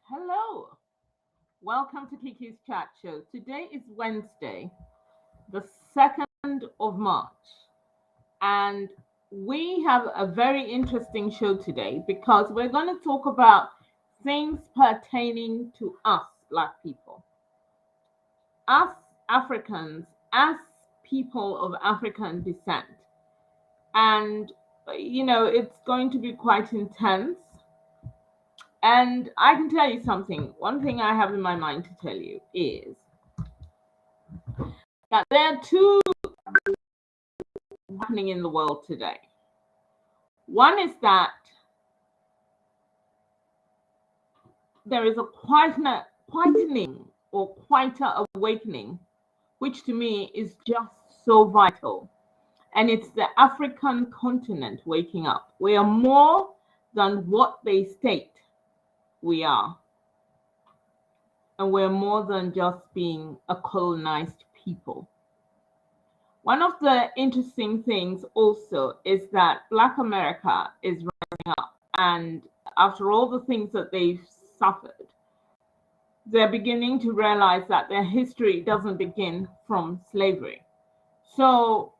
Hello, welcome to Kiki's Chat Show. Today is Wednesday, the 2nd of March, and we have a very interesting show today because we're going to talk about things pertaining to us, Black people, us Africans, as people of African descent. And, it's going to be quite intense. And I can tell you something. One thing I have in my mind to tell you is that there are two happening in the world today. One is that there is a quietening or quieter awakening, which to me is just so vital. And it's the African continent waking up. We are more than what they state we are. And we're more than just being a colonized people. One of the interesting things also is that Black America is rising up. And after all the things that they've suffered, they're beginning to realize that their history doesn't begin from slavery. So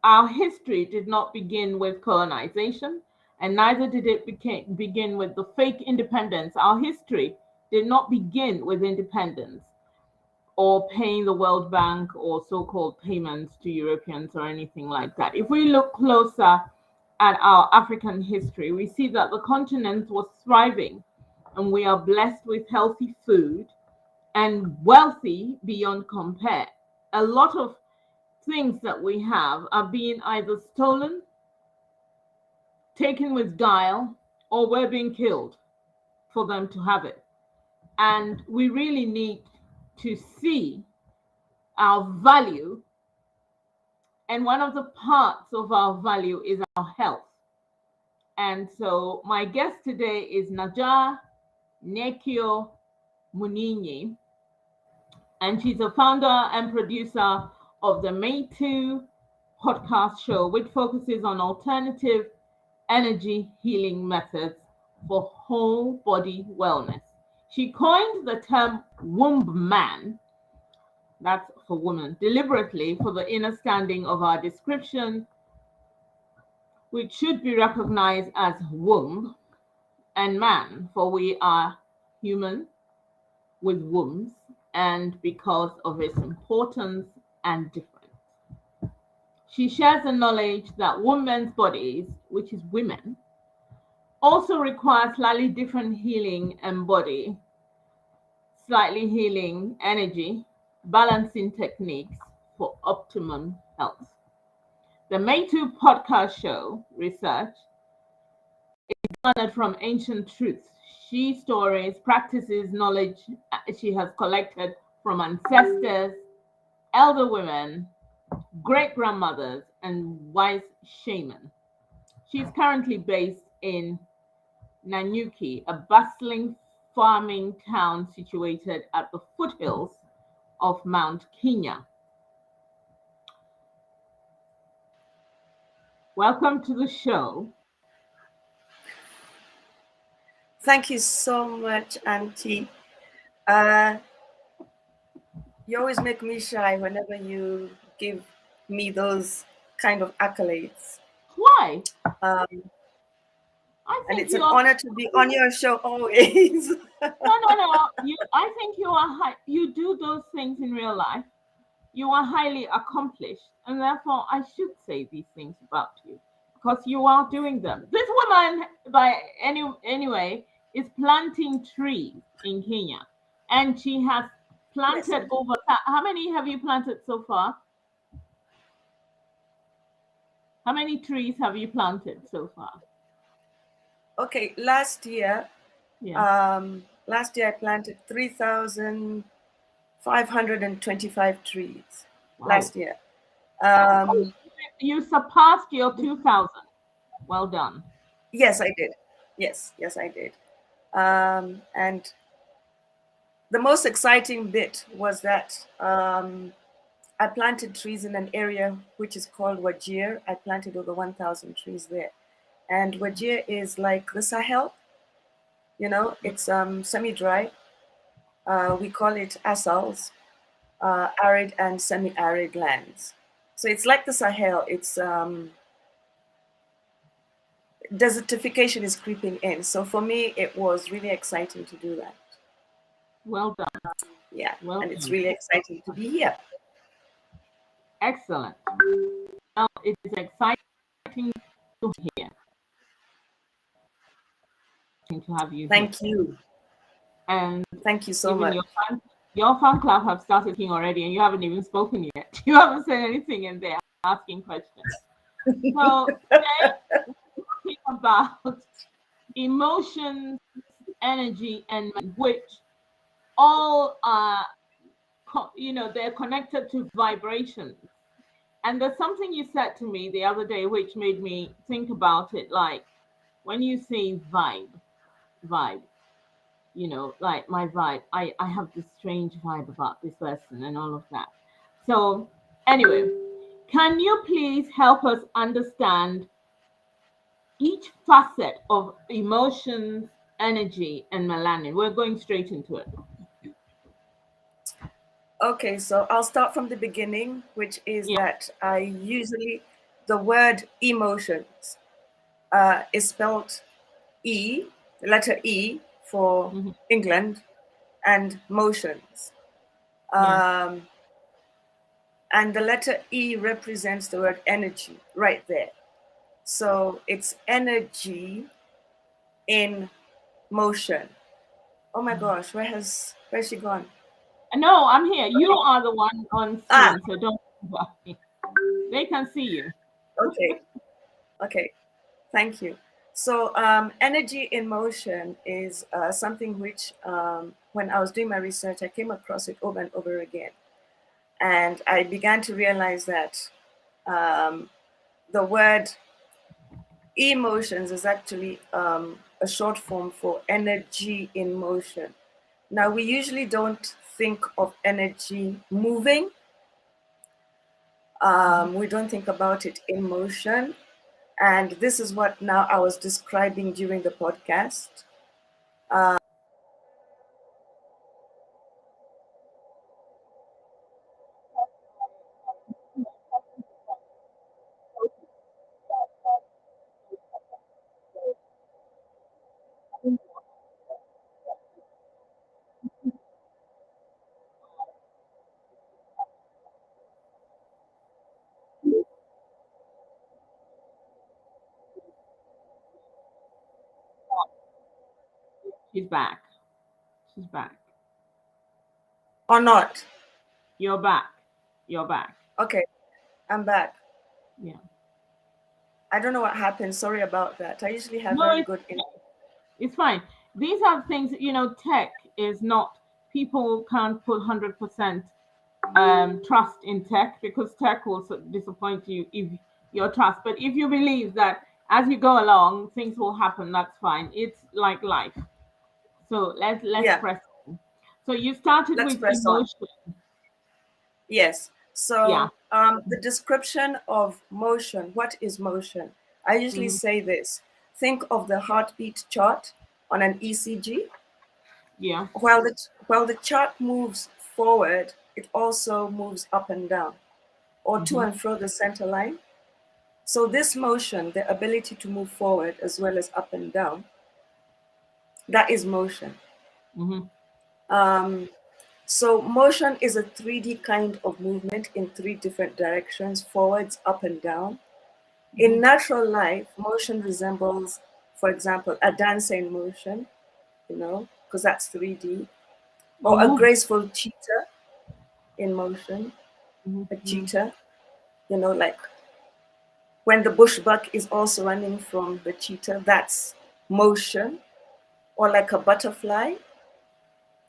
our history did not begin with colonization, and neither did it begin with the fake independence. Our history did not begin with independence or paying the World Bank or so-called payments to Europeans or anything like that. If we look closer at our African history, we see that the continent was thriving and we are blessed with healthy food and wealthy beyond compare. A lot of things that we have are being either stolen, taken with guile, or we're being killed for them to have it. And we really need to see our value. And one of the parts of our value is our health. And so my guest today is NAJAR, NYAKIO, MUNYINYI. And she's a founder and producer of the Maaitu Podcast Show, which focuses on alternative energy healing methods for whole body wellness. She coined the term Wombmen, that's for woman, deliberately for the understanding of our description, which should be recognized as womb, and man, for we are human with wombs, and because of its importance and difference. She shares the knowledge that women's bodies, which is women, also require slightly different healing embody, slightly healing energy, balancing techniques for optimum health. The Maaitu Podcast Show research is garnered from ancient truths. She stories, practices, knowledge she has collected from ancestors, elder women, great-grandmothers, and wise shaman. She's currently based in NYAKIO, a bustling farming town situated at the foothills of Mount Kenya. Welcome to the show. Thank you so much, Auntie. You always make me shy whenever you give me those kind of accolades. Why? I And think it's an honor to be on your show always. No. I think you are you do those things in real life. You are highly accomplished, and therefore I should say these things about you because you are doing them. This woman, anyway, is planting trees in Kenya, and she has planted Yes, over. How many have you planted so far? How many trees have you planted so far? okay, last year Yeah. I planted 3,525 trees. Wow. Last year. You surpassed your 2,000. Well done. Yes, I did. Yes, I did. And the most exciting bit was that I planted trees in an area which is called Wajir. I planted over 1,000 trees there. And Wajir is like the Sahel, it's semi-dry. We call it ASALs, arid and semi-arid lands. So it's like the Sahel. It's desertification is creeping in. So for me, it was really exciting to do that. Well done. Yeah, well and it's done. really exciting to be here. Excellent. Well, it is exciting to hear. To have you. Thank you. And thank you so much. Your fan club have started speaking already, and you haven't even spoken yet. You haven't said anything in there asking questions. So today we're talking about emotions, energy, and which all are, they're connected to vibrations. And there's something you said to me the other day which made me think about it, like when you say vibe, like my vibe, I have this strange vibe about this person and all of that. So anyway, can you please help us understand each facet of emotions, energy, and melanin? We're going straight into it. Okay, so I'll start from the beginning, which is that the word emotions is spelled E, the letter E for England, and motions. And the letter E represents the word energy right there. So it's energy in motion. Oh my gosh, where's she gone? No, I'm here. You are the one on screen, so don't worry. They can see you. Okay. Thank you. So energy in motion is something which, when I was doing my research, I came across it over and over again. And I began to realize that the word emotions is actually a short form for energy in motion. Now, we usually don't think of energy moving. We don't think about it in motion. And this is what now I was describing during the podcast. She's back. She's back. Or not? You're back. You're back. Okay, I'm back. Yeah. I don't know what happened. Sorry about that. I usually have very good internet. It's fine. These are things, tech is not, people can't put 100% trust in tech because tech will disappoint you if your trust. But if you believe that as you go along, things will happen, that's fine. It's like life. So let's press on. So you started with emotion. Yes. So the description of motion, what is motion? I usually say this. Think of the heartbeat chart on an ECG. Yeah. While the chart moves forward, it also moves up and down, or to and fro the center line. So this motion, the ability to move forward as well as up and down, that is motion. So motion is a 3D kind of movement in 3 different directions, forwards, up and down. In natural life, motion resembles, for example, a dancer in motion, because that's 3D, or a graceful cheetah in motion, a cheetah, like when the bushbuck is also running from the cheetah, that's motion, or like a butterfly.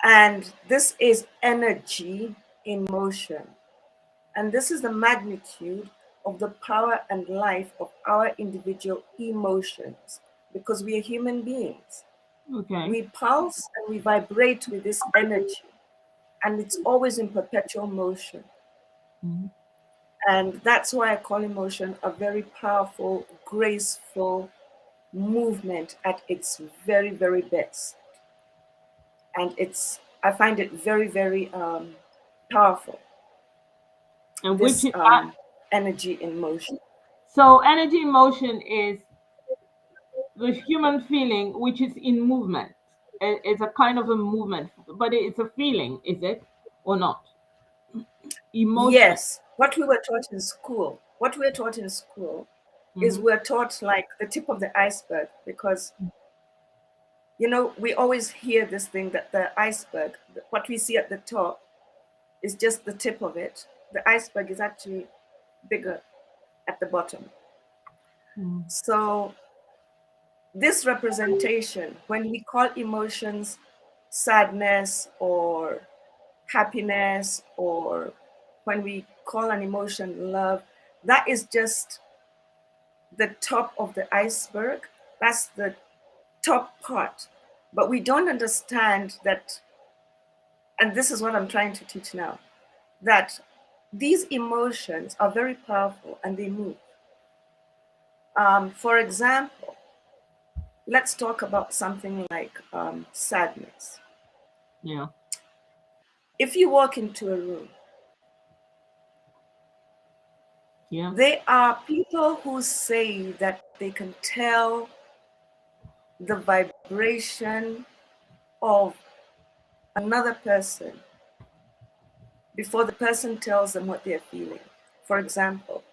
And this is energy in motion. And this is the magnitude of the power and life of our individual emotions, because we are human beings. Okay. We pulse and we vibrate with this energy, and it's always in perpetual motion. And that's why I call emotion a very powerful, graceful movement at its very, very best. And I find it very, very powerful. And this which is energy in motion. So energy in motion is the human feeling, which is in movement. It's a kind of a movement, but it's a feeling, is it or not? Emotion. Yes, what we were taught in school. Is we're taught like the tip of the iceberg, because we always hear this thing that the iceberg, what we see at the top, is just the tip of it. The iceberg is actually bigger at the bottom. So this representation, when we call emotions sadness or happiness, or when we call an emotion love, that is just the top of the iceberg. That's the top part. But we don't understand that, and this is what I'm trying to teach now, that these emotions are very powerful and they move. For example, let's talk about something like sadness. Yeah. If you walk into a room, there are people who say that they can tell the vibration of another person before the person tells them what they're feeling. For example,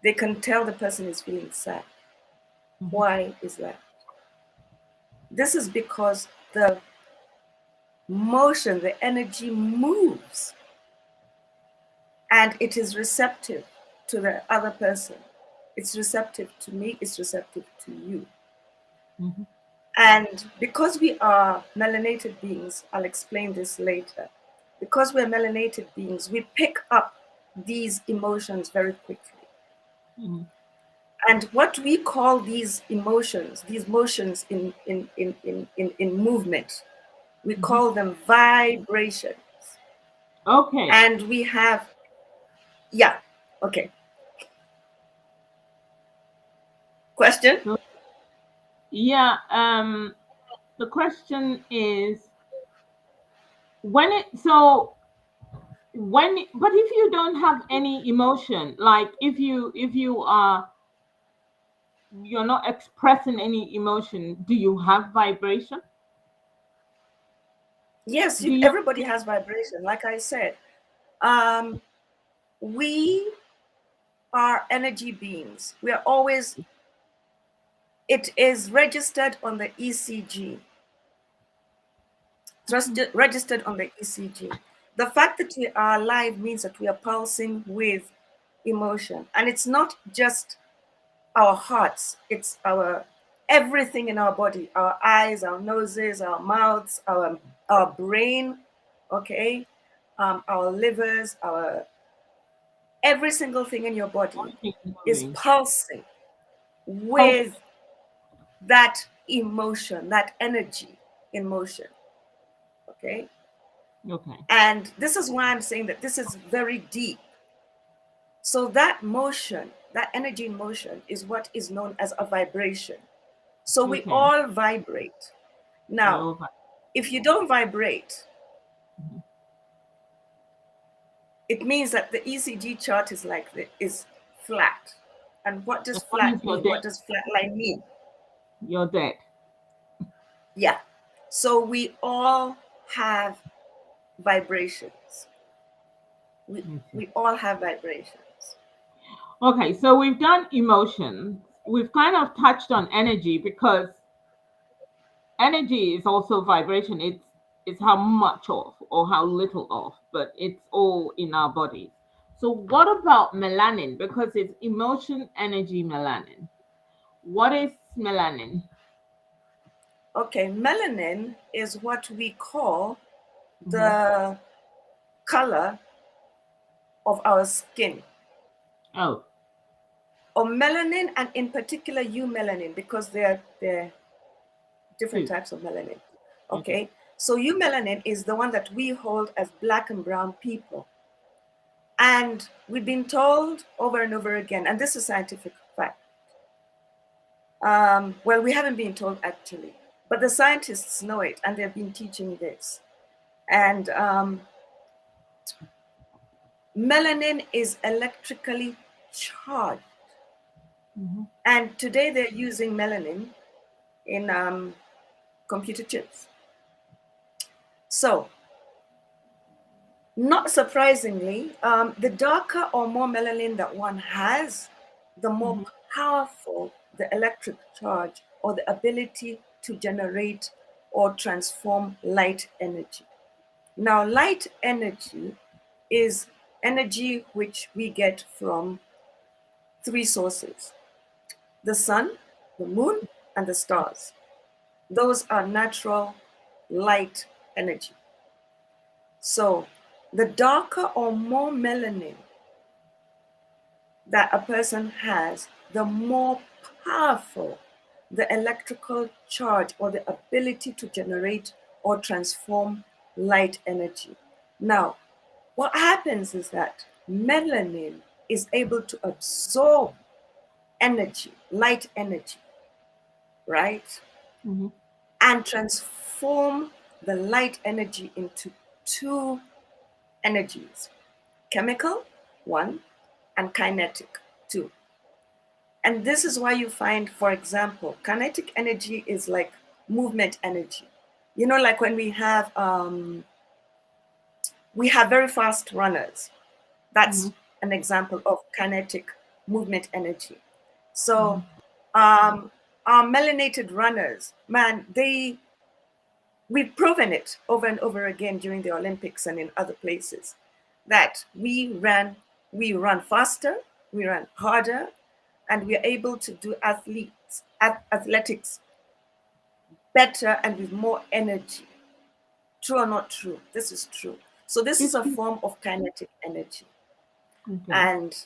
they can tell the person is feeling sad. Why is that? This is because the motion, the energy moves, and it is receptive to the other person. It's receptive to me, it's receptive to you. And because we are melanated beings, I'll explain this later. Because we're melanated beings, we pick up these emotions very quickly. And what we call these motions in movement, we call them vibrations. Okay. And we have, okay. Question? The question is, but if you don't have any emotion, like if you're not expressing any emotion, do you have vibration? Yes, everybody has vibration. Like I said, we are energy beings. We are always, it is registered on the ECG. Registered on the ECG. The fact that we are alive means that we are pulsing with emotion. And it's not just our hearts, it's everything in our body, our eyes, our noses, our mouths, our brain, okay, our livers, every single thing in your body is pulsing with that emotion, that energy in motion. Okay. And this is why I'm saying that this is very deep. So that motion, that energy in motion, is what is known as a vibration. So we all vibrate. Now, if you don't vibrate, it means that the ECG chart is flat. And what does As long as flat you're mean? dead, What does flatline mean? you're dead. Yeah. So we all have vibrations. We all have vibrations. Okay, so we've done emotions. We've kind of touched on energy because energy is also vibration. It's how much of or how little of, but it's all in our bodies. So what about melanin? Because it's emotion, energy, melanin. What is melanin? Okay, melanin is what we call Mhm. the color of our skin. Oh, Or melanin, and in particular eumelanin, because they're different two. types of melanin. Okay. Okay, so eumelanin is the one that we hold as black and brown people. And we've been told over and over again, and this is scientific fact. Well, we haven't been told actually, but the scientists know it, and they've been teaching this. And melanin is electrically charged. Mhm. And today they're using melanin in computer chips. So, not surprisingly, the darker or more melanin that one has, the more Mhm. powerful the electric charge or the ability to generate or transform light energy. Now, light energy is energy which we get from three sources: the sun, the moon, and the stars. Those are natural light energy. So, the darker or more melanin that a person has, the more powerful the electrical charge or the ability to generate or transform light energy. Now, what happens is that melanin is able to absorb energy, light energy, right? Mhm. And transform the light energy into two energies: chemical, one, and kinetic, two. And this is why you find, for example, kinetic energy is like movement energy. You know, like when we have very fast runners. That's Mhm. an example of kinetic movement energy. So Mhm. our melanated runners, man, we've proven it over and over again during the Olympics and in other places that we run faster, we run harder, and we are able to do athletics better and with more energy. True or not true? This is true. So this is It's a form of kinetic energy. okay. And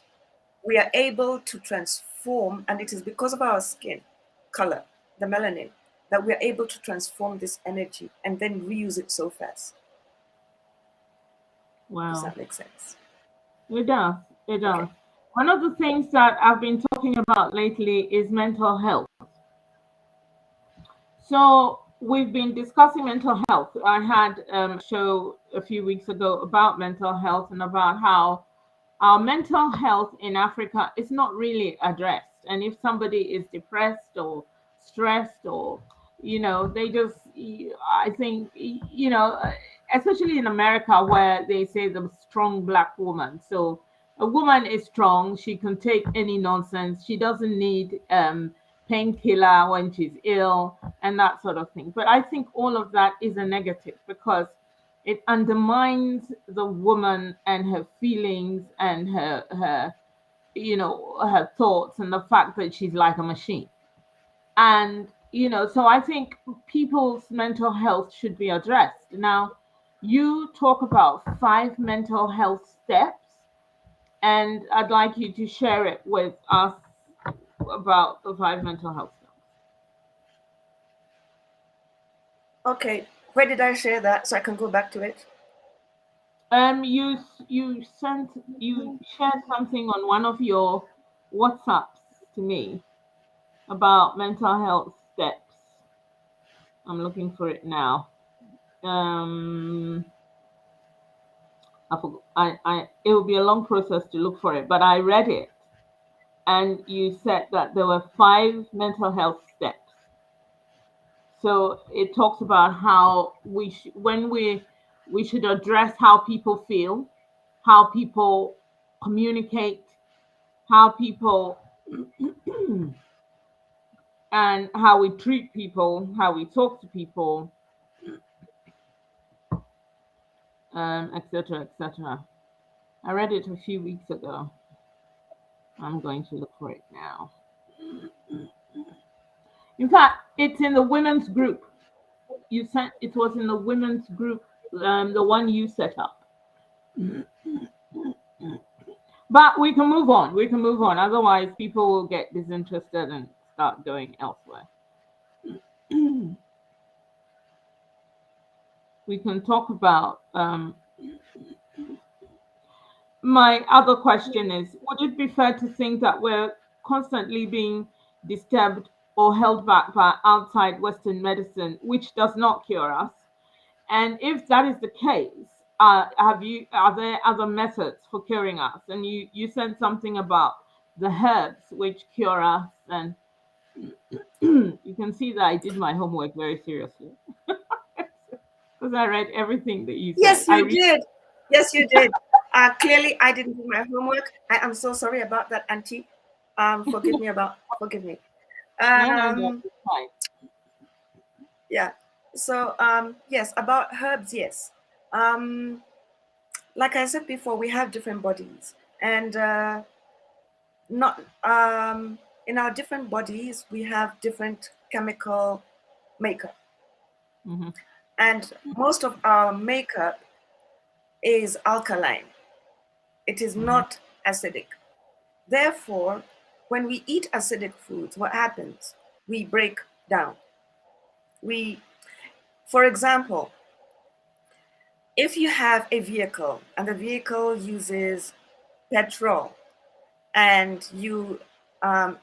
we are able to transform, and it is because of our skin color, the melanin, that we are able to transform this energy and then reuse it so fast. Does Wow. that make sense? It does. It does. Okay. One of the things that I've been talking about lately is mental health. So we've been discussing mental health. I had a show a few weeks ago about mental health and about how our mental health in Africa is not really addressed. And if somebody is depressed or stressed or, they just, I think, especially in America where they say the strong black woman. So a woman is strong. She can take any nonsense. She doesn't need painkiller when she's ill and that sort of thing. But I think all of that is a negative because it undermines the woman and her feelings and her thoughts and the fact that she's like a machine. And so I think people's mental health should be addressed. Now, you talk about 5 mental health steps, and I'd like you to share it with us about the 5 mental health steps. Okay. Where did I share that so I can go back to it? You shared something on one of your WhatsApps to me about mental health steps. I'm looking for it now. Um, I forgot. It will be a long process to look for it, but I read it, and you said that there were 5 mental health steps. So it talks about how we should address how people feel, how people communicate, how people and how we treat people, how we talk to people, etc., etc. I read it a few weeks ago. I'm going to look for it now. In fact, it's in the women's group. It was in the women's group, the one you set up. But we can move on. We can move on. Otherwise, people will get disinterested and start going elsewhere. We can talk about. My other question is, would it be fair to think that we're constantly being disturbed or held back by outside Western medicine, which does not cure us? And if that is the case, are there other methods for curing us? And you said something about the herbs which cure us, and you can see that I did my homework very seriously because I read everything that you said. Yes, you did. Yes, you did. Clearly, I didn't do my homework. I am so sorry about that, Auntie. Forgive me. No, it's fine. Yeah. So, yes, about herbs, yes. Like I said before, we have different bodies, and not in our different bodies, we have different chemical makeup, and most of our makeup is alkaline. It is not acidic. Therefore, when we eat acidic foods, what happens? We break down. For example, if you have a vehicle and the vehicle uses petrol and you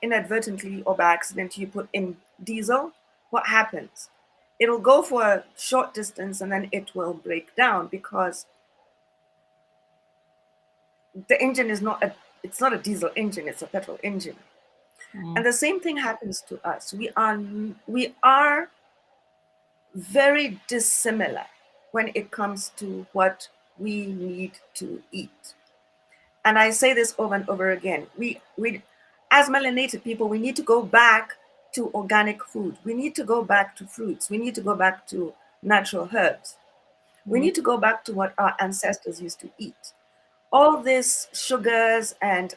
inadvertently or by accident you put in diesel, what happens? It'll go for a short distance and then it will break down because the engine is it's not a diesel engine, it's a petrol engine. And the same thing happens to us. We are very dissimilar when it comes to what we need to eat. And I say this over and over again. We as melanated people, we need to go back to organic food. We need to go back to fruits. We need to go back to natural herbs. We need to go back to what our ancestors used to eat. All these sugars and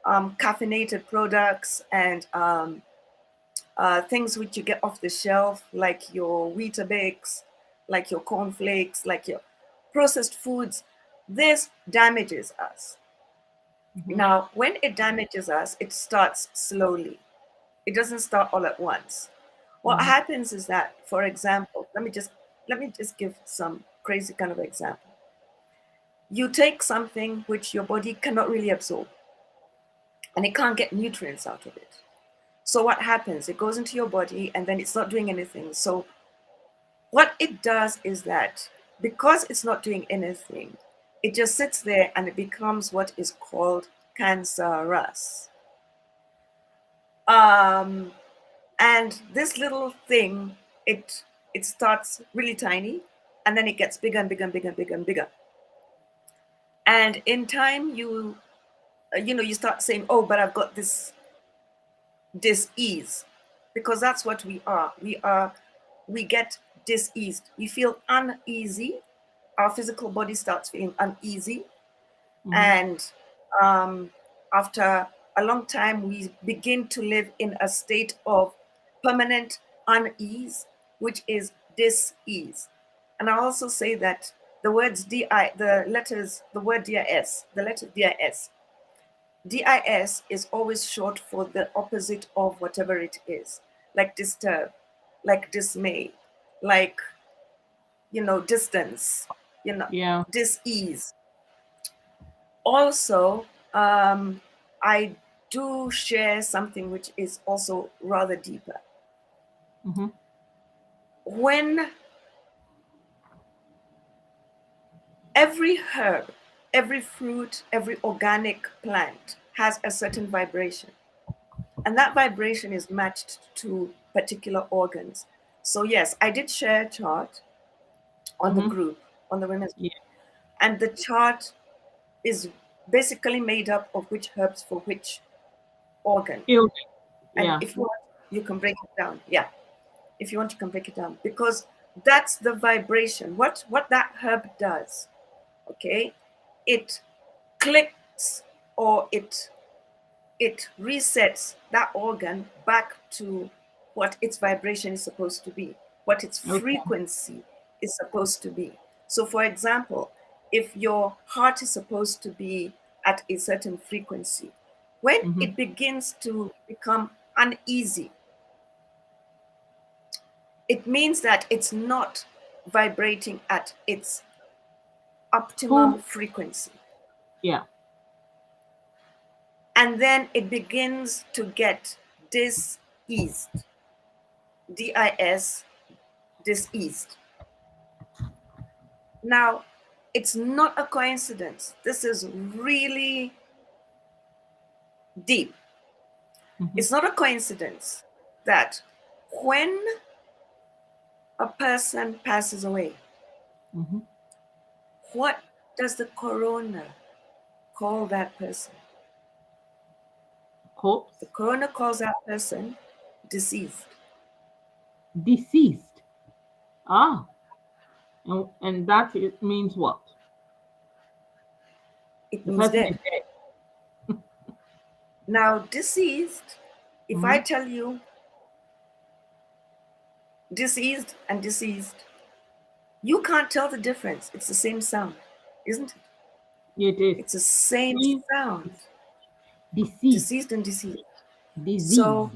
caffeinated products and things which you get off the shelf, like your Weetabix, like your cornflakes, like your processed foods, this damages us. Now, when it damages us, it starts slowly. It doesn't start all at once. What happens is that, for example, let me just give some crazy kind of example. You take something which your body cannot really absorb, and it can't get nutrients out of it. So what happens? It goes into your body, and then it's not doing anything. So what it does is that because it's not doing anything, it just sits there and it becomes what is called cancerous. And this little thing, it starts really tiny, and then it gets bigger and bigger and bigger and bigger and bigger. And in time, you start saying, "Oh, but I've got this dis-ease," because that's what we are. We get dis-eased. We feel uneasy. Our physical body starts feeling uneasy, and after a long time, we begin to live in a state of permanent unease, which is dis-ease. And I also say that the words the word DIS, the letter DIS. DIS is always short for the opposite of whatever it is, like disturb, like dismay, like, distance, dis-ease. Also, I do share something which is also rather deeper. When every herb, every fruit, every organic plant has a certain vibration, and that vibration is matched to particular organs. So yes, I did share a chart on the group, on the women's group, and the chart is basically made up of which herbs for which organ. And if you want, you can break it down. Yeah, if you want, you can break it down, because that's the vibration. What that herb does, okay, it clicks, or it resets that organ back to what its vibration is supposed to be, what its frequency is supposed to be. So for example, if your heart is supposed to be at a certain frequency, when it begins to become uneasy, it means that it's not vibrating at its optimum frequency. Yeah. And then it begins to get diseased. D-I-S, diseased. Now, it's not a coincidence. This is really deep. It's not a coincidence that when a person passes away, what does the coroner call that person? Corpse? The coroner calls that person deceased. Deceased. Ah. And that means what? It means dead. Now, deceased, if I tell you deceased and deceased, you can't tell the difference. It's the same sound, isn't it? It is. It's the same sound. Deceased and deceased. Disease. So,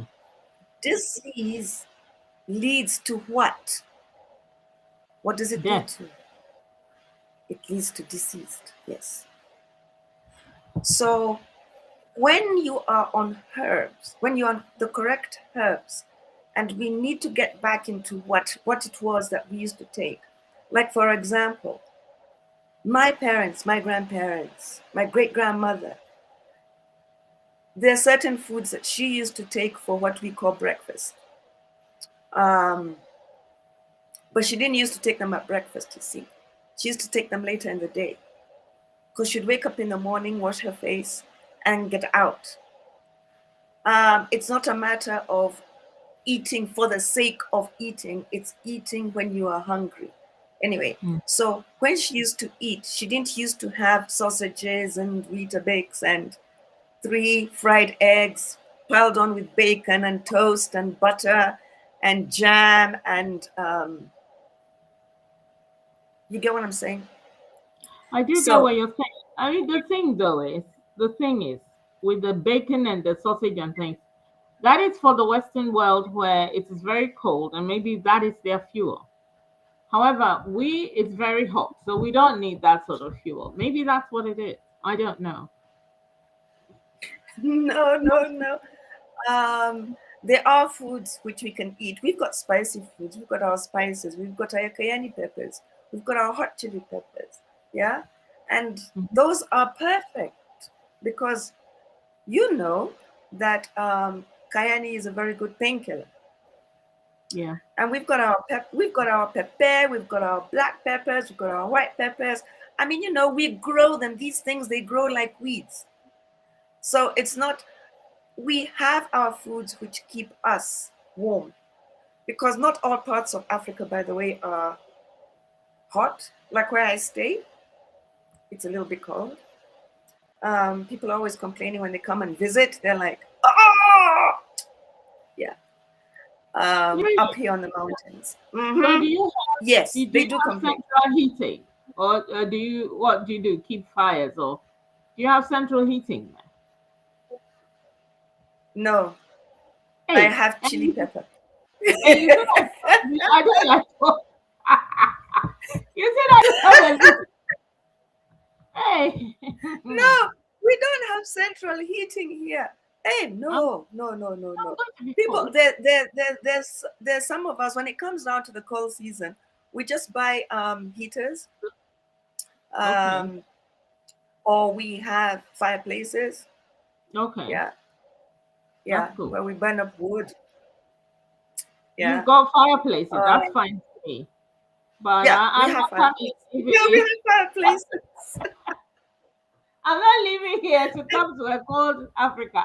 disease leads to what? What does it lead to? It leads to deceased, yes. So, when you are on herbs, when you're on the correct herbs, and we need to get back into what it was that we used to take. Like, for example, my parents, my grandparents, my great-grandmother, there are certain foods that she used to take for what we call breakfast. But she didn't used to take them at breakfast, you see. She used to take them later in the day, because she'd wake up in the morning, wash her face, and get out. It's not a matter of eating for the sake of eating. It's eating when you are hungry. Anyway, so when she used to eat, she didn't used to have sausages and Weetabix and 3 fried eggs piled on with bacon and toast and butter and jam and you get what I'm saying? I do get what you're saying. I mean, the thing is, with the bacon and the sausage and things, that is for the Western world where it is very cold and maybe that is their fuel. However, it's very hot, so we don't need that sort of fuel. Maybe that's what it is. I don't know. No. There are foods which we can eat. We've got spicy foods. We've got our spices. We've got our cayenne peppers. We've got our hot chili peppers. Yeah? And those are perfect because you know that cayenne is a very good painkiller. Yeah. And we've got our pepper, we've got our black peppers, we've got our white peppers. I mean, you know, we grow them. These things, they grow like weeds. So it's not, we have our foods which keep us warm, because not all parts of Africa, by the way, are hot. Like where I stay, it's a little bit cold. People are always complaining when they come and visit. They're like, oh, yeah. Up here on the mountains. So do you have, yes, they do complain. Central heating, or what do you do? Keep fires, or do you have central heating there? No, I have chili pepper. And you said I don't like. You said I don't have. Hey. No, we don't have central heating here. Hey, no. People, there's some of us, when it comes down to the cold season, we just buy heaters, or we have fireplaces. Okay. Yeah. That's cool. Where we burn up wood. Yeah. You've got fireplaces. That's fine for me. But Yeah, we I'm have not fireplaces. coming. Yeah, we have fireplaces. I'm not leaving here to come to a cold Africa.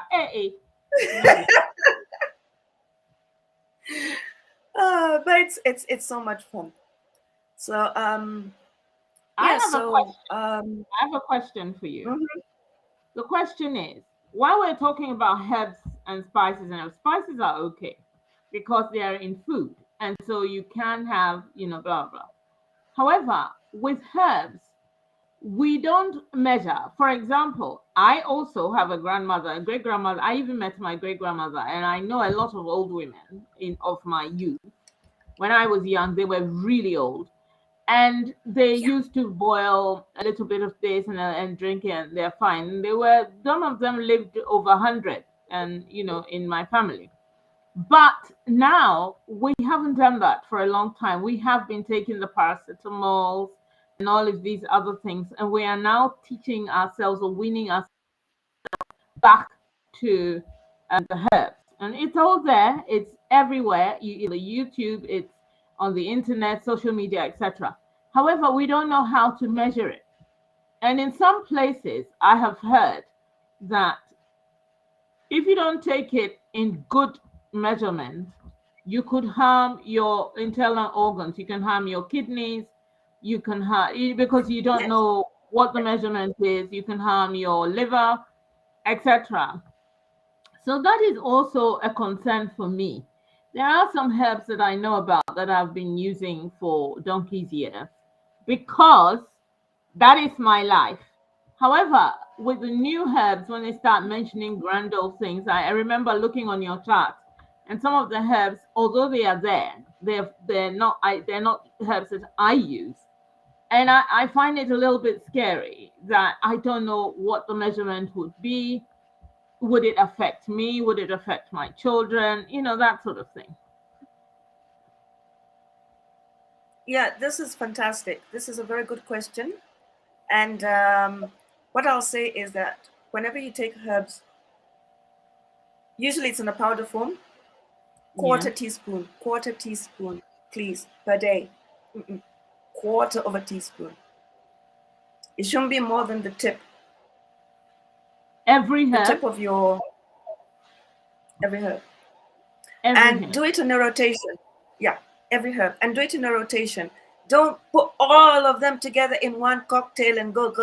No. But it's so much fun. So I yeah. have a So question. I have a question for you. mhm. The question is, while we're talking about herbs and spices, and spices are okay because they are in food, and so you can have, blah blah. However, with herbs, we don't measure. For example, I also have a grandmother, a great grandmother. I even met my great grandmother, and I know a lot of old women of my youth. When I was young, they were really old, and they used to boil a little bit of this and drink it, and they're fine. Some of them lived over 100, and in my family. But now we haven't done that for a long time. We have been taking the paracetamols and all of these other things, and we are now teaching ourselves or weaning us back to the herbs. And it's all there. It's everywhere. The YouTube, it's on the internet, social media, etc. However, we don't know how to measure it. And in some places, I have heard that if you don't take it in good measurement, you could harm your internal organs. You can harm your kidneys. You can harm, because you don't Yes. know what the measurement is. You can harm your liver, etc. So that is also a concern for me. There are some herbs that I know about that I've been using for donkey's years because that is my life. However, with the new herbs, when they start mentioning grand old things, I remember looking on your chart, and some of the herbs, although they are there, they're not herbs that I use, and I find it a little bit scary that I don't know what the measurement would be. Would it affect me? Would it affect my children? That sort of thing. Yeah, this is fantastic. This is a very good question. And what I'll say is that whenever you take herbs, usually it's in a powder form, quarter teaspoon, please, per day. Quarter of a teaspoon. It shouldn't be more than the tip. Every herb? The tip of every herb. Every herb. Do it in a rotation. Yeah, every herb. And do it in a rotation. Don't put all of them together in one cocktail and go.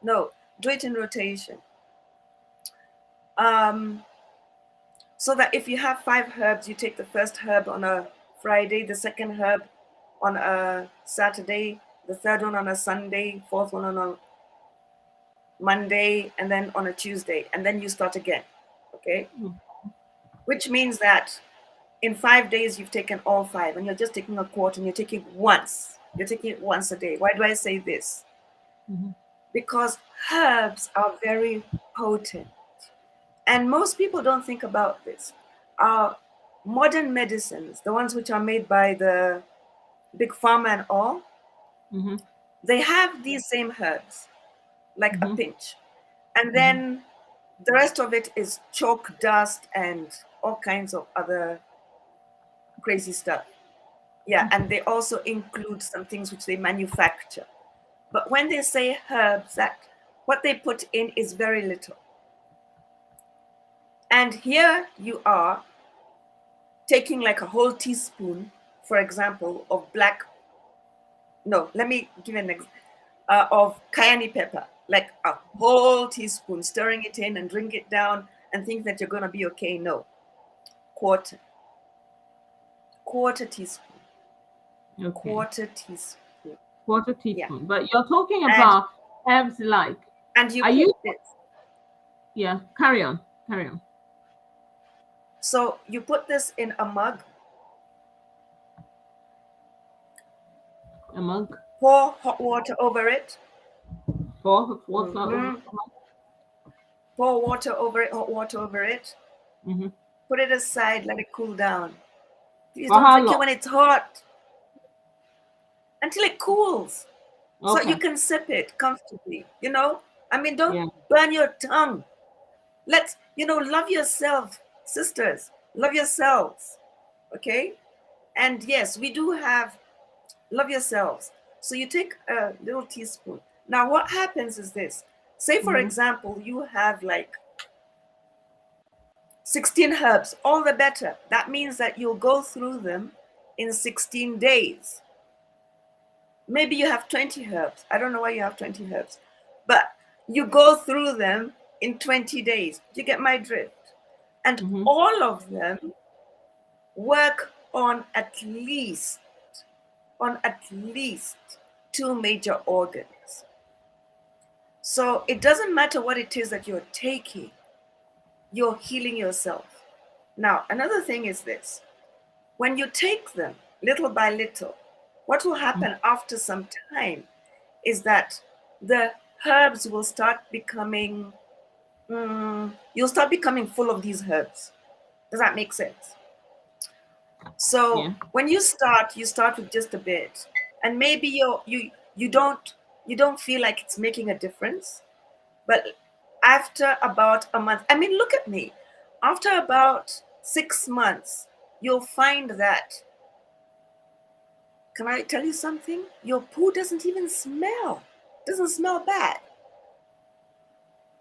No. Do it in rotation. So that if you have 5 herbs, you take the first herb on a Friday, the second herb on a Saturday, the third one on a Sunday, fourth one on a Monday, and then on a Tuesday, and then you start again. Okay? Which means that in 5 days, you've taken all 5, and you're just taking a quarter, and you're taking it once. You're taking it once a day. Why do I say this? Because herbs are very potent. And most people don't think about this. Our modern medicines, the ones which are made by the big pharma and all, they have these same herbs, like a pinch. And then the rest of it is chalk dust and all kinds of other crazy stuff. Yeah, and they also include some things which they manufacture. But when they say herbs, that what they put in is very little. And here you are taking like a whole teaspoon, for example, of let me give an example, of cayenne pepper, like a whole teaspoon, stirring it in and drink it down and think that you're going to be okay. No, quarter teaspoon. Okay. Quarter teaspoon. Yeah. But you're talking about herbs like. And you put this. Yeah, carry on. So you put this in a mug. A mug. Pour hot water over it. Pour water over it. Pour water over it, hot water over it. Put it aside, let it cool down. Please don't drink it when it's hot. Until it cools. Okay. So you can sip it comfortably, I mean, don't burn your tongue. Let's, love yourself, sisters. Love yourselves. Okay? And yes, we do have love yourselves. So you take a little teaspoon. Now, what happens is this. Say, for example, you have like 16 herbs, all the better. That means that you'll go through them in 16 days. Maybe you have 20 herbs. I don't know why you have 20 herbs. But you go through them in 20 days. Do you get my drift? And all of them work on at least 2 major organs. So it doesn't matter what it is that you're taking, you're healing yourself. Now, another thing is this. When you take them little by little, what will happen after some time is that the herbs will start becoming, you'll start becoming full of these herbs. Does that make sense? So when you start with just a bit, and maybe you don't feel like it's making a difference, but after about a month, I mean, look at me. After about 6 months, you'll find that, can I tell you something? Your poo doesn't even smell. Doesn't smell bad.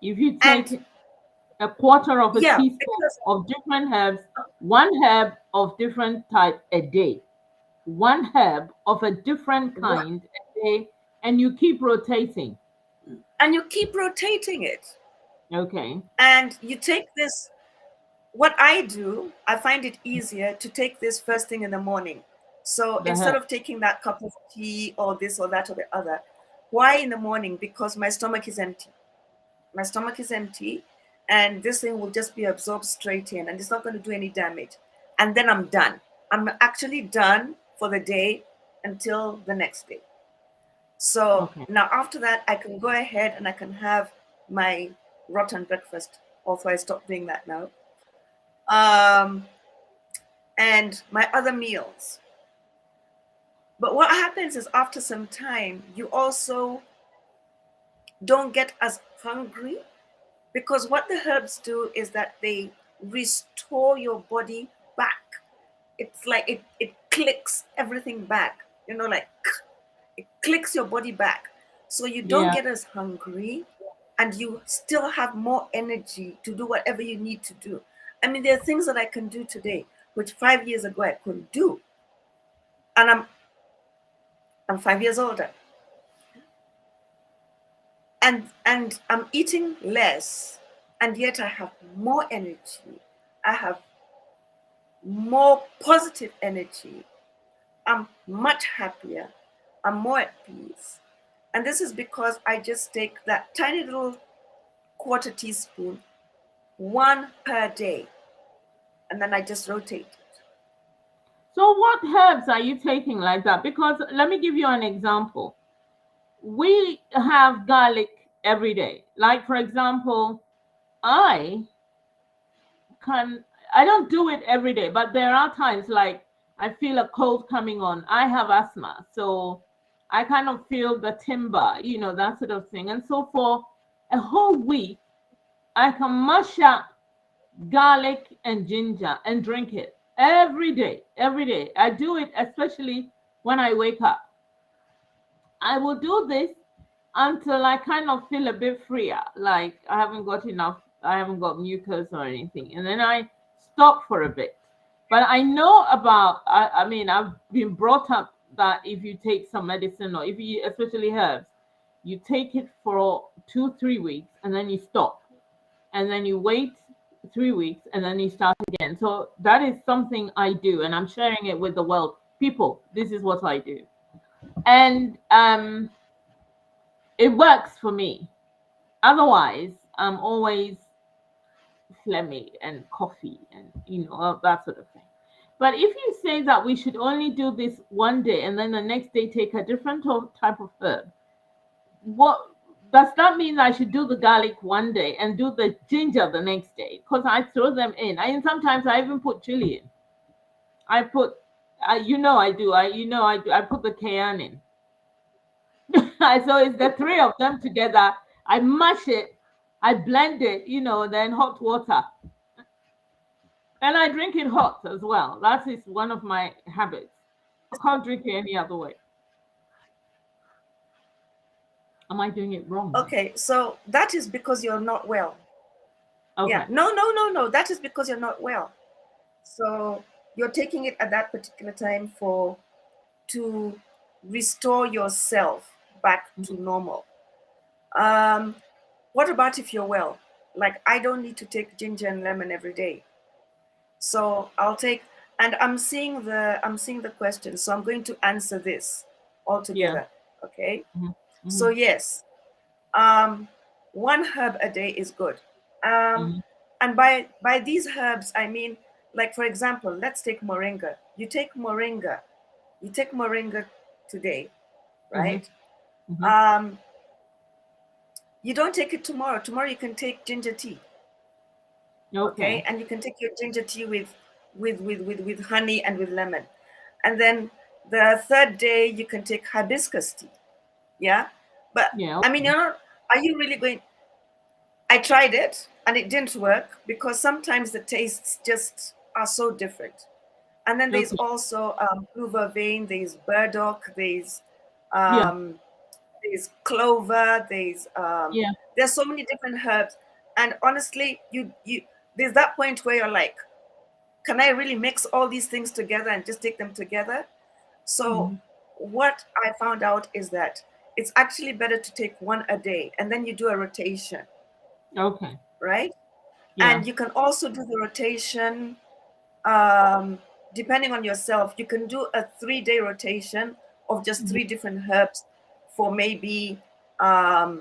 If you take a quarter of a teaspoon of different herbs, one herb of different type a day, one herb of a different kind a day, and you keep rotating. And you keep rotating it. Okay. And you take this, what I do, I find it easier to take this first thing in the morning. So instead of taking that cup of tea or this or that or the other, why in the morning? Because my stomach is empty. My stomach is empty, and this thing will just be absorbed straight in, and it's not going to do any damage. And then I'm done. I'm actually done for the day until the next day. So now after that, I can go ahead and I can have my rotten breakfast, although I stopped doing that now. And my other meals. But what happens is after some time, you also don't get as hungry, because what the herbs do is that they restore your body back. It's like it clicks everything back, like it clicks your body back. So you don't get as hungry, and you still have more energy to do whatever you need to do. I mean, there are things that I can do today, which 5 years ago I couldn't do. And I'm 5 years older. And I'm eating less, and yet I have more energy. I have more positive energy. I'm much happier. I'm more at peace. And this is because I just take that tiny little quarter teaspoon, 1 per day, and then I just rotate it. So what herbs are you taking like that? Because let me give you an example. We have garlic every day. Like, for example, I don't do it every day, but there are times like I feel a cold coming on. I have asthma, so I kind of feel the timber, that sort of thing. And so for a whole week, I can mash up garlic and ginger and drink it every day. I do it especially when I wake up. I will do this until I kind of feel a bit freer, like I haven't got mucus or anything, and then I stop for a bit. But I know about, I mean, I've been brought up that if you take some medicine, or if you, especially herbs, you take it for 2-3 weeks and then you stop, and then you wait 3 weeks and then you start again. So that is something I do, and I'm sharing it with the world. People, this is what I do. And it works for me. Otherwise, I'm always phlegmy and coffee and that sort of thing. But if you say that we should only do this one day and then the next day take a different type of herb, what does that mean? I should do the garlic one day and do the ginger the next day? Because I throw them in. And sometimes I even put chili in. I put, I do. I put the cayenne in. So it's the 3 of them together. I mash it, I blend it, then hot water. And I drink it hot as well. That is one of my habits. I can't drink it any other way. Am I doing it wrong? Okay, so that is because you're not well. Okay. Yeah. No. That is because you're not well. So you're taking it at that particular time to restore yourself back to normal. What about if you're well? Like, I don't need to take ginger and lemon every day. So I'll take, and I'm seeing the question. So I'm going to answer this all together. Yeah. Okay. Mm-hmm. So yes, one herb a day is good. And by these herbs, I mean, like, for example, let's take moringa. You take moringa today, right? Mm-hmm. You don't take it tomorrow. Tomorrow you can take ginger tea. Okay. And you can take your ginger tea with honey and with lemon. And then the third day you can take hibiscus tea. Yeah. But yeah, okay. I mean, are you really going? I tried it and it didn't work because sometimes the tastes just are so different. And then there's also blue vervain, there's burdock, there's clover, there's so many different herbs. And honestly, you there's that point where you're like, can I really mix all these things together and just take them together? So what I found out is that it's actually better to take one a day and then you do a rotation. Okay. Right? Yeah. And you can also do the rotation depending on yourself. You can do a 3-day rotation of just 3 different herbs for maybe a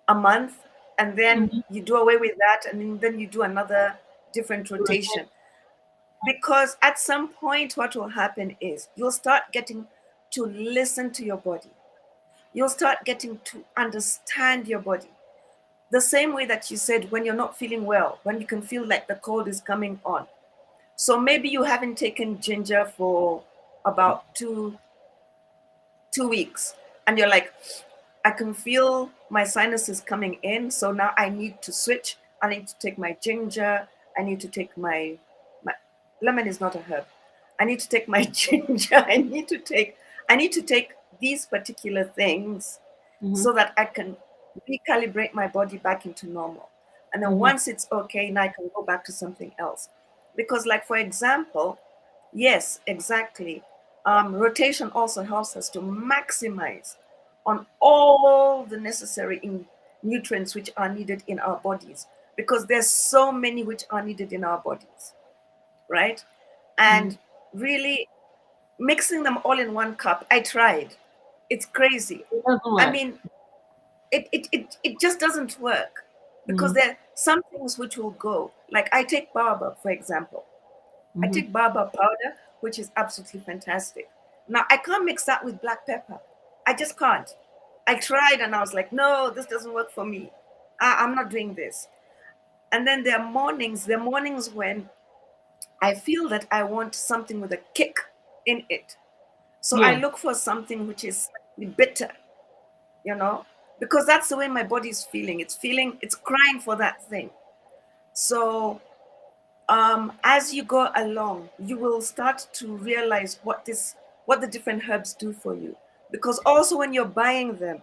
month, and then you do away with that, and then you do another different rotation. Because at some point what will happen is you'll start getting to listen to your body. You'll start getting to understand your body. The same way that you said when you're not feeling well, when you can feel like the cold is coming on. So maybe you haven't taken ginger for about two weeks, and you're like, I can feel my sinuses coming in, so now I need to switch. I need to take my ginger. I need to take my lemon is not a herb. I need to take my ginger. I need to take these particular things so that I can recalibrate my body back into normal. And then once it's okay, now I can go back to something else. Because, like, for example, yes, exactly. Rotation also helps us to maximize on all the necessary nutrients which are needed in our bodies, because there's so many which are needed in our bodies, right? And really mixing them all in one cup, I tried. It's crazy. I mean, it just doesn't work, because there are some things which will go. Like, I take baobab, for example. I take baobab powder, which is absolutely fantastic. Now, I can't mix that with black pepper. I just can't. I tried and I was like, no, this doesn't work for me. I'm not doing this. And then there are mornings when I feel that I want something with a kick in it. So I look for something which is bitter, because that's the way my body's feeling. It's crying for that thing. So as you go along, you will start to realize what the different herbs do for you. Because also when you're buying them,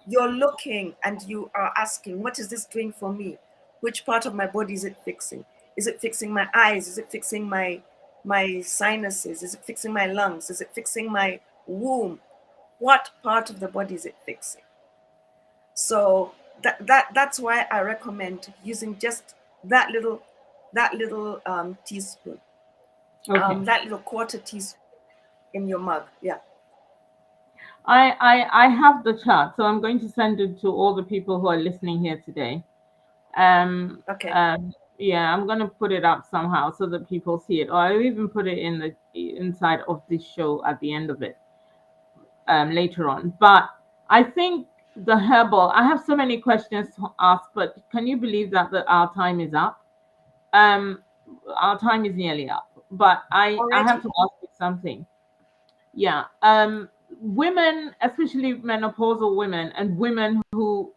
you're looking and you are asking, what is this doing for me? Which part of my body is it fixing? Is it fixing my eyes? Is it fixing my sinuses? Is it fixing my lungs? Is it fixing my womb? What part of the body is it fixing? So that's why I recommend using just that little teaspoon, that little quarter teaspoon in your mug. Yeah. I have the chart, so I'm going to send it to all the people who are listening here today. Okay. Yeah, I'm going to put it up somehow so that people see it, or I'll even put it in the inside of this show at the end of it later on. But I think the herbal, I have so many questions to ask, but can you believe that our time is up? Our time is nearly up, but I have to ask you something. Yeah. Women, especially menopausal women and women who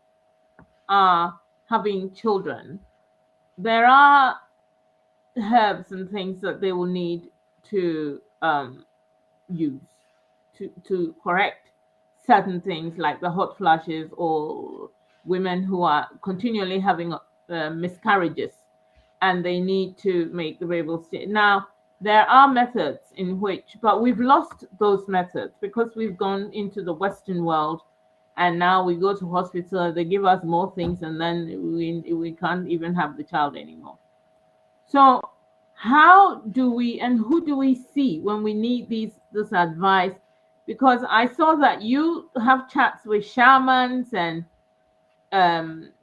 are having children, there are herbs and things that they will need to use to correct certain things like the hot flashes, or women who are continually having miscarriages and they need to make the baby stay. Now, there are methods in which, but we've lost those methods because we've gone into the Western world, and now we go to hospital, they give us more things, and then we can't even have the child anymore. So how do we, and who do we see when we need this advice? Because I saw that you have chats with shamans and um,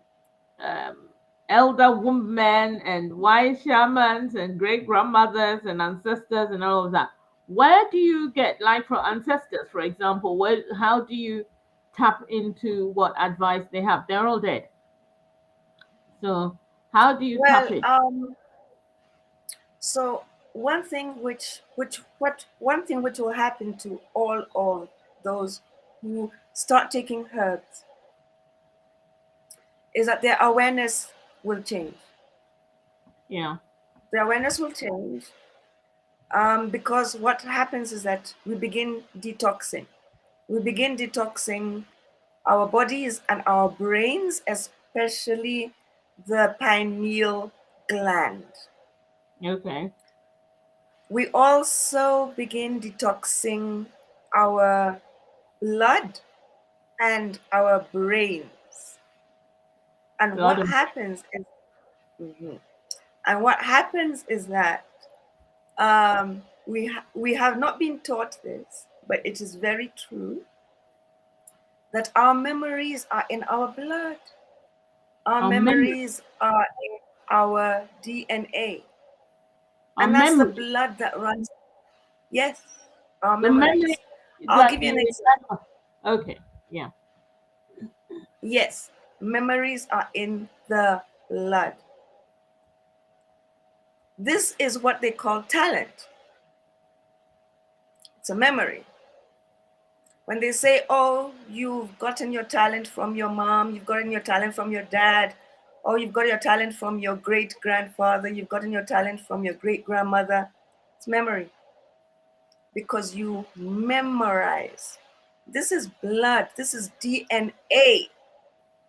um, Elda Wombmen and wise shamans and great grandmothers and ancestors and all of that. Where do you get, like for ancestors, for example, how do you tap into what advice they have? They're all dead. So how do you tap Well, it? so one thing which will happen to all of those who start taking herbs is that their awareness will change. Yeah. Their awareness will change because what happens is that we begin detoxing. We begin detoxing our bodies and our brains, especially the pineal gland. Okay. We also begin detoxing our blood and our brains. And Blood what and happens is, and what happens is that we have not been taught this, but it is very true that our memories are in our blood. Our our memory. memories are in our DNA. Our And that's the memory. blood that runs. Yes, our The memory memories. I'll that give you you an example. remember. Okay. Yeah. Yes, memories are in the blood. This is what they call talent. It's a memory. When they say, oh, you've gotten your talent from your mom, you've gotten your talent from your dad, or you've got your talent from your great grandfather, you've gotten your talent from your great grandmother, it's memory because you memorize. This is blood, this is DNA.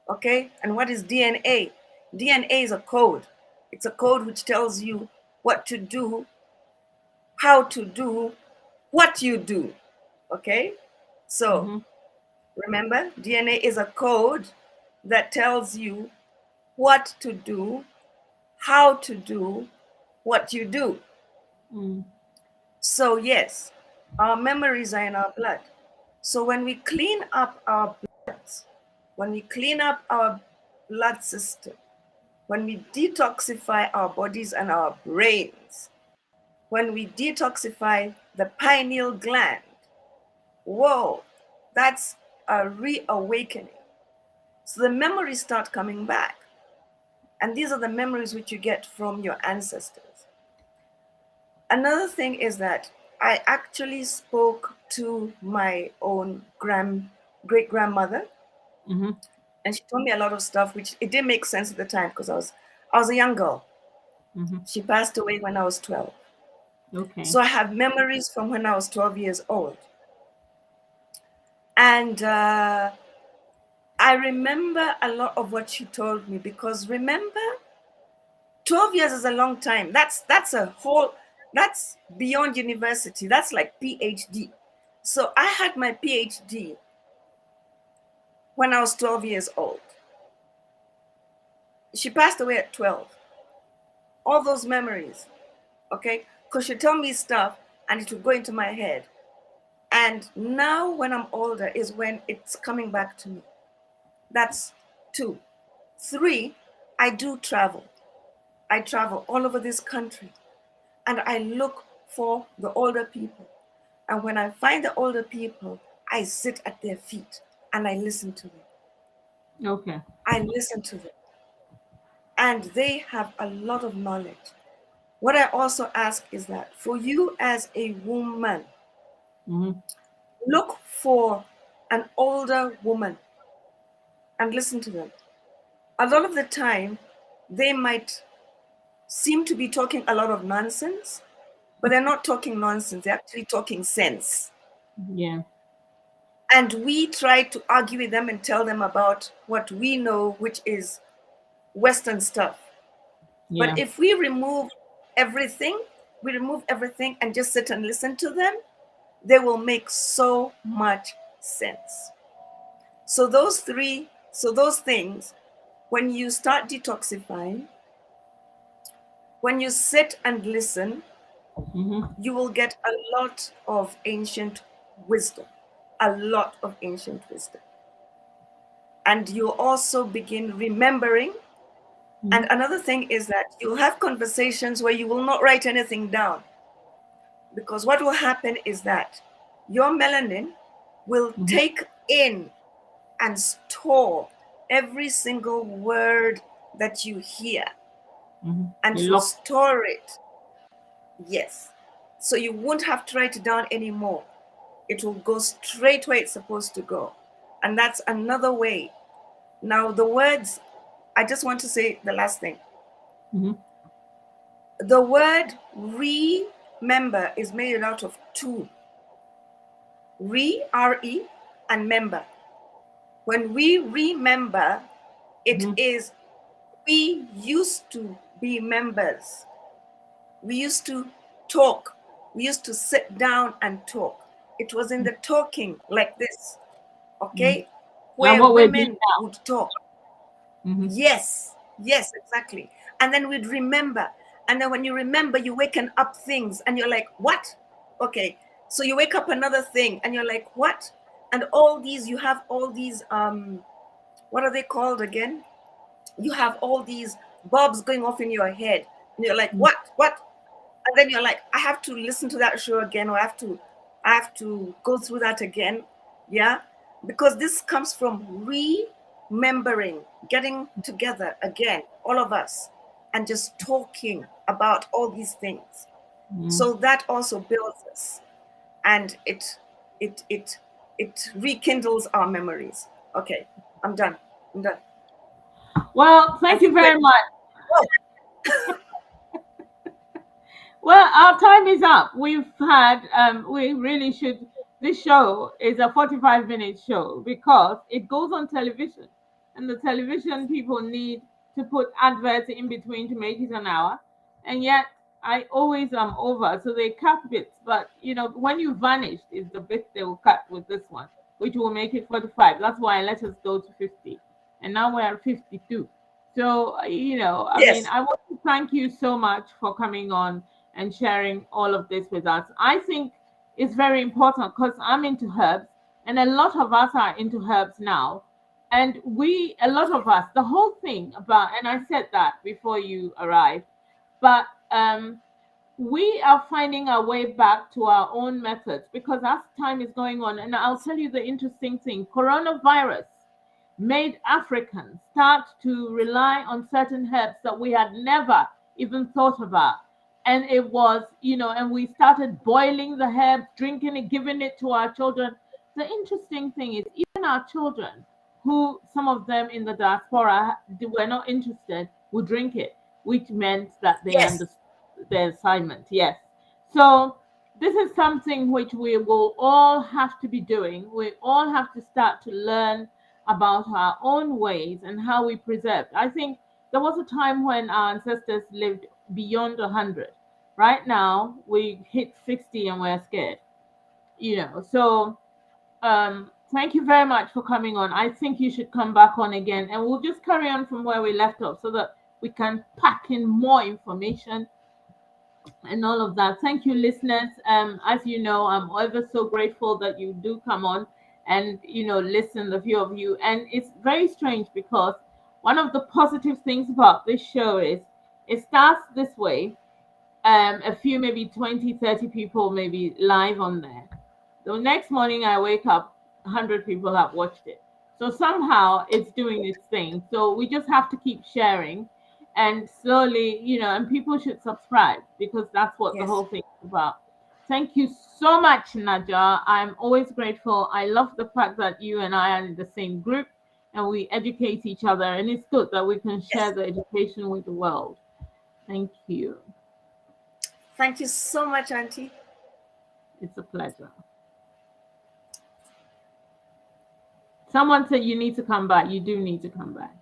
Okay? And what is DNA? DNA is a code. It's a code which tells you what to do, how to do, what you do. Okay? So Mm-hmm. remember, DNA is a code that tells you what to do, how to do, what you do. Mm. So, yes, our memories are in our blood. So, when we clean up our blood, when we clean up our blood system, when we detoxify our bodies and our brains, when we detoxify the pineal gland, whoa, that's a reawakening. So the memories start coming back. And these are the memories which you get from your ancestors. Another thing is that I actually spoke to my own great grandmother, Mm-hmm. and she told me a lot of stuff which it didn't make sense at the time because I was a young girl. Mm-hmm. She passed away when I was 12. Okay. So I have memories from when I was 12 years old. And I remember a lot of what she told me because remember, 12 years is a long time. That's beyond university. That's like PhD. So I had my PhD when I was 12 years old. She passed away at 12. All those memories, okay? Because she'd tell me stuff and it would go into my head. And now when I'm older is when it's coming back to me. That's 2. 3, I do travel. I travel all over this country and I look for the older people. And when I find the older people, I sit at their feet and I listen to them. Okay. I listen to them. And they have a lot of knowledge. What I also ask is that for you as a woman, Mm-hmm. look for an older woman and listen to them. a lot of the time, they might seem to be talking a lot of nonsense, but they're not talking nonsense. They're actually talking sense. Yeah. And we try to argue with them and tell them about what we know, which is Western stuff. Yeah. But if we remove everything and just sit and listen to them, they will make so much sense. So those things, when you start detoxifying, when you sit and listen, you will get a lot of ancient wisdom, And you'll also begin remembering. And another thing is that you'll have conversations where you will not write anything down. Because what will happen is that your melanin will take in and store every single word that you hear. And to store it. Yes. So you won't have to write it down anymore. It will go straight where it's supposed to go. And that's another way. Now, the words, I just want to say the last thing. The word remember is made out of two. R-E, and member. When we remember, it is, we used to be members. We used to talk. We used to sit down and talk. It was in the talking like this, okay? Where women would talk. Yes, exactly. And then we'd remember. And then when you remember, you waken up things and you're like, what? Okay, so you wake up another thing and you're like, what? And all these, you have all these, what are they called again? You have all these bulbs going off in your head. And you're like, what? And then you're like, I have to listen to that show again, or I have to go through that again. Yeah, because this comes from remembering, getting together again, all of us, and just talking about all these things. So that also builds us, and it rekindles our memories. Okay, I'm done. Well, thank you very much. Well, our time is up. We've had, we really should, this show is a 45-minute show because it goes on television. And the television people need to put adverts in between to make it an hour. And yet, I always am over, so they cut bits. But, you know, when you vanished is the bit they will cut with this one, which will make it 45. That's why I let us go to 50. And now we're at 52. So, you know, I mean, I want to thank you so much for coming on and sharing all of this with us. I think it's very important because I'm into herbs, and a lot of us are into herbs now. And a lot of us, the whole thing about, and I said that before you arrived, but we are finding our way back to our own methods because as time is going on, and I'll tell you the interesting thing, coronavirus made Africans start to rely on certain herbs that we had never even thought about. And it was, you know, and we started boiling the herbs, drinking it, giving it to our children. The interesting thing is even our children, who some of them in the diaspora were not interested, would drink it, which meant that they understood their assignment. Yes. So this is something which we will all have to be doing. We all have to start to learn about our own ways and how we preserve. I think there was a time when our ancestors lived beyond 100. Right now, we hit 60 and we're scared. You know, so thank you very much for coming on. I think you should come back on again, and we'll just carry on from where we left off so that we can pack in more information and all of that. Thank you, listeners. As you know, I'm ever so grateful that you do come on and, you know, listen, the few of you. And it's very strange because one of the positive things about this show is it starts this way. A few, maybe 20, 30 people maybe live on there. The next morning I wake up, 100 people have watched it. So somehow it's doing its thing. So we just have to keep sharing and slowly, you know, and people should subscribe because that's what the whole thing is about. Thank you so much, NAJAR. I'm always grateful. I love the fact that you and I are in the same group. and we educate each other. And it's good that we can share the education with the world. Thank you. Thank you so much, Auntie. It's a pleasure. Someone said you need to come back. You do need to come back.